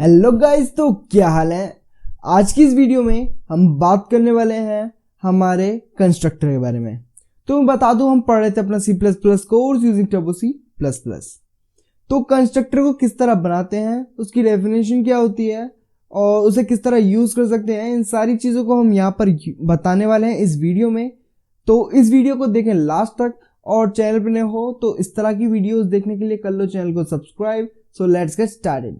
Hello guys, तो क्या हाल है। आज की इस वीडियो में हम बात करने वाले हैं हमारे कंस्ट्रक्टर के बारे में। तो मैं बता दूं, हम पढ़ रहे थे अपना C++ course using turbo C++। तो कंस्ट्रक्टर को किस तरह बनाते हैं, उसकी डेफिनेशन क्या होती है और उसे किस तरह यूज कर सकते हैं, इन सारी चीजों को हम यहाँ पर बताने वाले हैं इस वीडियो में। तो इस वीडियो को देखें लास्ट तक, और चैनल पर नए हो तो इस तरह की वीडियोस देखने के लिए कर लो चैनल को subscribe. So let's get started.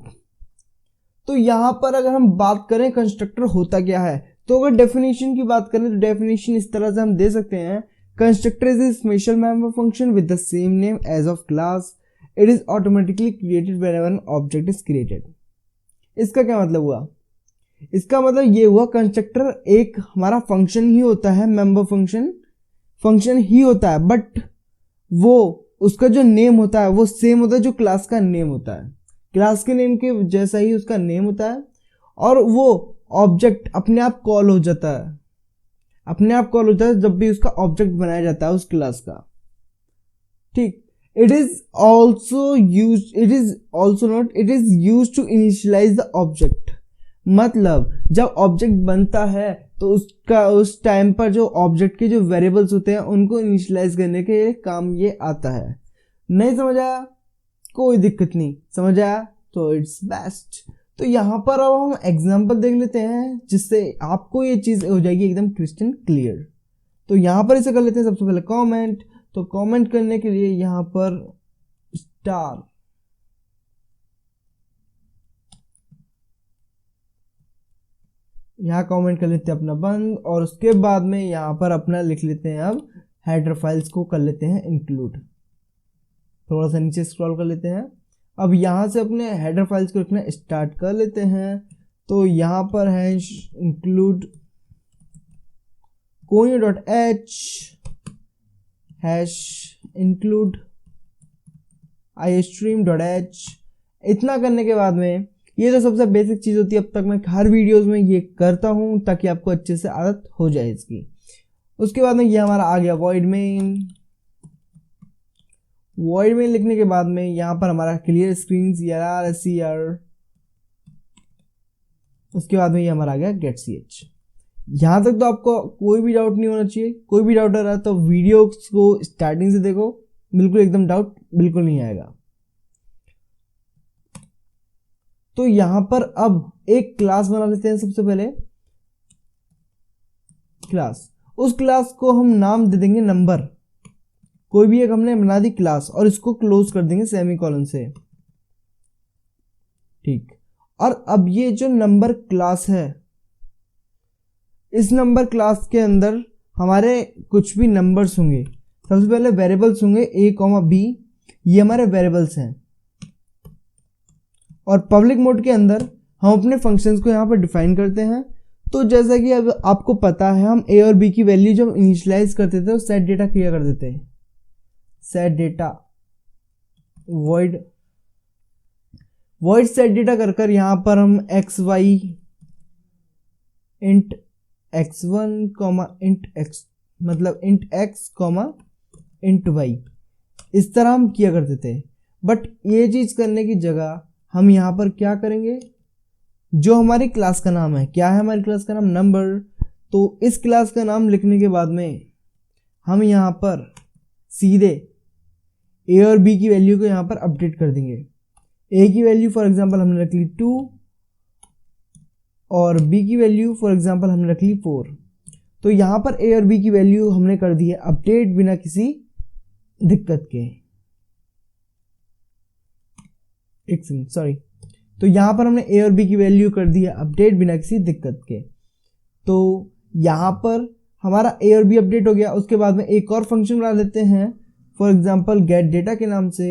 तो यहाँ पर अगर हम बात करें कंस्ट्रक्टर होता क्या है, तो अगर डेफिनेशन की बात करें तो डेफिनेशन इस तरह से हम दे सकते हैं। Constructor is a special member function with the same name as of class. It is automatically created whenever an object is created. इसका क्या मतलब हुआ? इसका मतलब ये हुआ, कंस्ट्रक्टर एक हमारा फंक्शन ही होता है, मेंबर फंक्शन ही होता है, बट वो उसका जो नेम होता है वो सेम होता है जो क्लास का नेम होता है। क्लास के नेम के जैसा ही उसका नेम होता है, और वो ऑब्जेक्ट अपने आप कॉल हो जाता है जब भी उसका ऑब्जेक्ट बनाया जाता है उस क्लास का। ठीक। It is used to initialise the object. मतलब जब ऑब्जेक्ट बनता है तो उसका उस टाइम पर जो ऑब्जेक्ट के जो वेरिएबल्स होते हैं उनको इनिशियलाइज करने के काम ये आता है। नहीं समझ आया? कोई दिक्कत नहीं, समझ आया तो इट्स बेस्ट। तो यहाँ पर अब हम एग्जांपल देख लेते हैं जिससे आपको ये चीज हो जाएगी एकदम क्रिस्टल क्लियर। तो यहाँ पर इसे कर लेते हैं सबसे पहले कमेंट। तो कमेंट करने के लिए यहाँ पर स्टार, यहाँ कमेंट कर लेते हैं अपना बंद, और उसके बाद में यहाँ पर अपना लिख लेते हैं। अब हेडर फाइल्स को कर लेते हैं इंक्लूड। थोड़ा सा नीचे स्क्रॉल कर लेते हैं। अब यहाँ से अपने हेडर फाइल्स को लिखना स्टार्ट कर लेते हैं। तो यहाँ पर है इंक्लूड conio.h #include istream.h। इतना करने के बाद में ये तो सबसे बेसिक चीज होती है, अब तक मैं हर वीडियोस में ये करता हूँ ताकि आपको अच्छे से आदत हो जाए इसकी। उसके बाद में ये हमारा आ गया void main लिखने के बाद में यहाँ पर हमारा क्लियर स्क्रीन CLR। उसके बाद में ये हमारा आ गया गेट ch। यहाँ तक तो आपको कोई भी डाउट नहीं होना चाहिए। कोई भी डाउट आ रहा है तो वीडियो को स्टार्टिंग से देखो, बिल्कुल एकदम डाउट बिल्कुल नहीं आएगा। तो यहाँ पर अब एक क्लास बना लेते हैं। सबसे पहले क्लास, उस क्लास को हम नाम दे देंगे नंबर। कोई भी एक हमने बना दी क्लास और इसको क्लोज कर देंगे सेमीकोलन से। ठीक। और अब ये जो नंबर क्लास है, इस नंबर क्लास के अंदर हमारे कुछ भी नंबर्स होंगे। सबसे पहले वेरिएबल्स होंगे A, B, ये हमारे वेरिएबल्स हैं। और पब्लिक मोड के अंदर हम अपने फंक्शंस को यहाँ पर डिफाइन करते हैं। तो जैसा कि अब आपको पता है, हम A और B की वैल्यू जब इनिशियलाइज करते थे तो सेट डेटा क्रिया कर देते हैं। Set data void set data कर यहाँ पर हम xy int x1, int x, मतलब int x, int y, इस तरह हम किया करते थे। बट ये चीज करने की जगह हम यहाँ पर क्या करेंगे, जो हमारी क्लास का नाम है, क्या है हमारी क्लास का नाम? नंबर। तो इस क्लास का नाम लिखने के बाद में हम यहाँ पर सीधे A और B की वैल्यू को यहाँ पर अपडेट कर देंगे। A की वैल्यू फॉर एग्जांपल हमने रख ली 2 और B की वैल्यू फॉर एग्जांपल हमने रख ली 4। तो यहाँ पर A और B की वैल्यू हमने कर दी है अपडेट बिना किसी दिक्कत के। एक सेकंड, सॉरी। तो यहाँ पर हमने A और B की वैल्यू कर दी है अपडेट बिना किसी दिक्कत के। तो यहाँ पर हमारा A और B अपडेट हो गया। उसके बाद में एक और फंक्शन बना लेते हैं, फॉर एग्जांपल गेट डेटा के नाम से।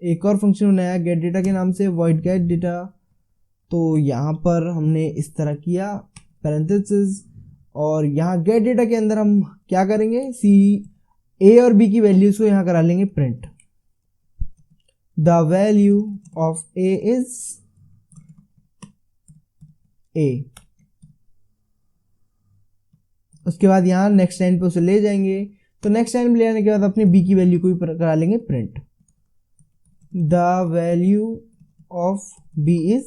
एक और फंक्शन बनाया गेट डेटा के नाम से, void get data। तो यहाँ पर हमने इस तरह किया पैरेंथेसिस, और यहाँ गेट डेटा के अंदर हम क्या करेंगे, A और B की वैल्यूज को यहाँ करा लेंगे print. The value of A is A। उसके बाद यहाँ नेक्स्ट लाइन पे उसे ले जाएंगे। तो नेक्स्ट लाइन में ले आने के बाद अपने B की वैल्यू को भी करा लेंगे print. The value of B is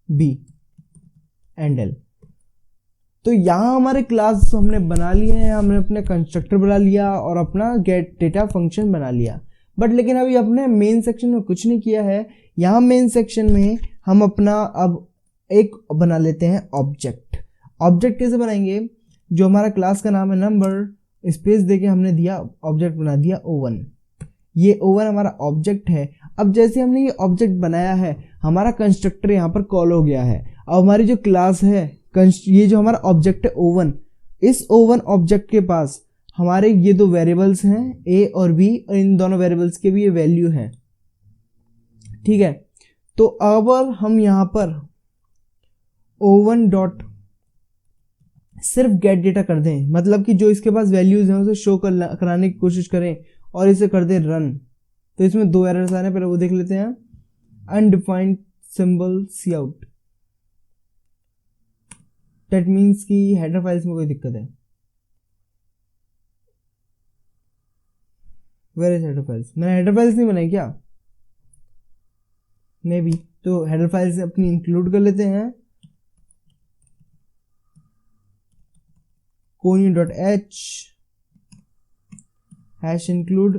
B and L. तो यहाँ हमारे क्लास हमने बना लिए हैं, हमने अपने कंस्ट्रक्टर बना लिया और अपना गेट डेटा फंक्शन बना लिया। बट लेकिन अभी अपने मेन सेक्शन में कुछ नहीं किया है। यहाँ मेन सेक्शन में हम अपना अब एक बना लेते हैं ऑब्जेक्ट। ऑब्जेक्ट कैसे बनाएंगे? जो हमारा क्लास का नाम है नंबर स्पेस देके हमने दिया ऑब्जेक्ट बना दिया O1। ये O1 हमारा ऑब्जेक्ट है। अब जैसे हमने ये ऑब्जेक्ट बनाया है, हमारा कंस्ट्रक्टर यहाँ पर कॉल हो गया है। अब हमारी जो क्लास है, ये जो हमारा ऑब्जेक्ट है O1, इस O1 ऑब्जेक्ट के पास हमारे ये दो वेरिएबल्स हैं A और B, और इन दोनों वेरिएबल्स के भी ये वैल्यू है। ठीक है, तो अब हम यहाँ पर O1 डॉट सिर्फ गेट डेटा कर दें, मतलब कि जो इसके पास वैल्यूज हैं उसे शो कराने की कोशिश करें और इसे कर दें रन। तो इसमें दो एरर्स आ रहे हैं, पहले वो देख लेते हैं। Undefined symbol C out, that means कि हेडर फाइल्स में कोई दिक्कत है। Where is header files? मैंने हेडर फाइल्स नहीं बनाई क्या? Maybe. तो हेडर फाइल्स अपनी इंक्लूड कर लेते हैं। conio.h hash include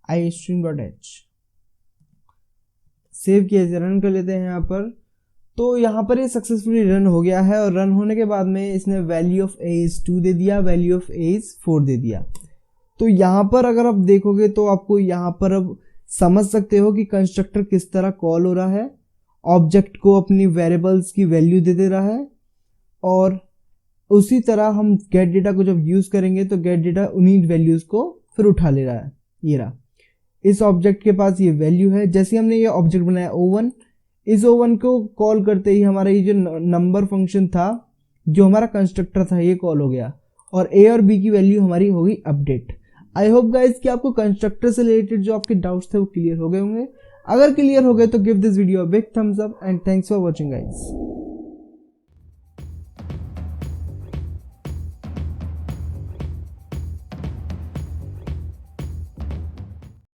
istream.h। Save किया, रन कर लेते हैं यहाँ पर। तो यहाँ पर ये सक्सेसफुली रन हो गया है, और रन होने के बाद में इसने वैल्यू ऑफ a is 2 दे दिया, वैल्यू ऑफ a is 4 दे दिया। तो यहाँ पर अगर आप देखोगे तो आपको यहाँ पर अब समझ सकते हो कि कंस्ट्रक्टर किस तरह कॉल हो रहा है। ऑब्जेक्ट को अपनी वेरिएबल्स की वैल्यू दे रहा है, और उसी तरह हम गेट डेटा को जब यूज करेंगे तो गेट डेटा उन्हीं वैल्यूज को फिर उठा ले रहा है। ये रहा, इस ऑब्जेक्ट के पास ये वैल्यू है। जैसे हमने ये ऑब्जेक्ट बनाया O1, इस O1 को कॉल करते ही हमारा ये जो नंबर फंक्शन था, जो हमारा कंस्ट्रक्टर था, ये कॉल हो गया, और A और B की वैल्यू हमारी होगी अपडेट। आई होप गाइज कि आपको कंस्ट्रक्टर से रिलेटेड जो आपके डाउट्स थे वो क्लियर हो गए होंगे। अगर क्लियर हो गए तो give this video a big thumbs up and thanks for watching guys.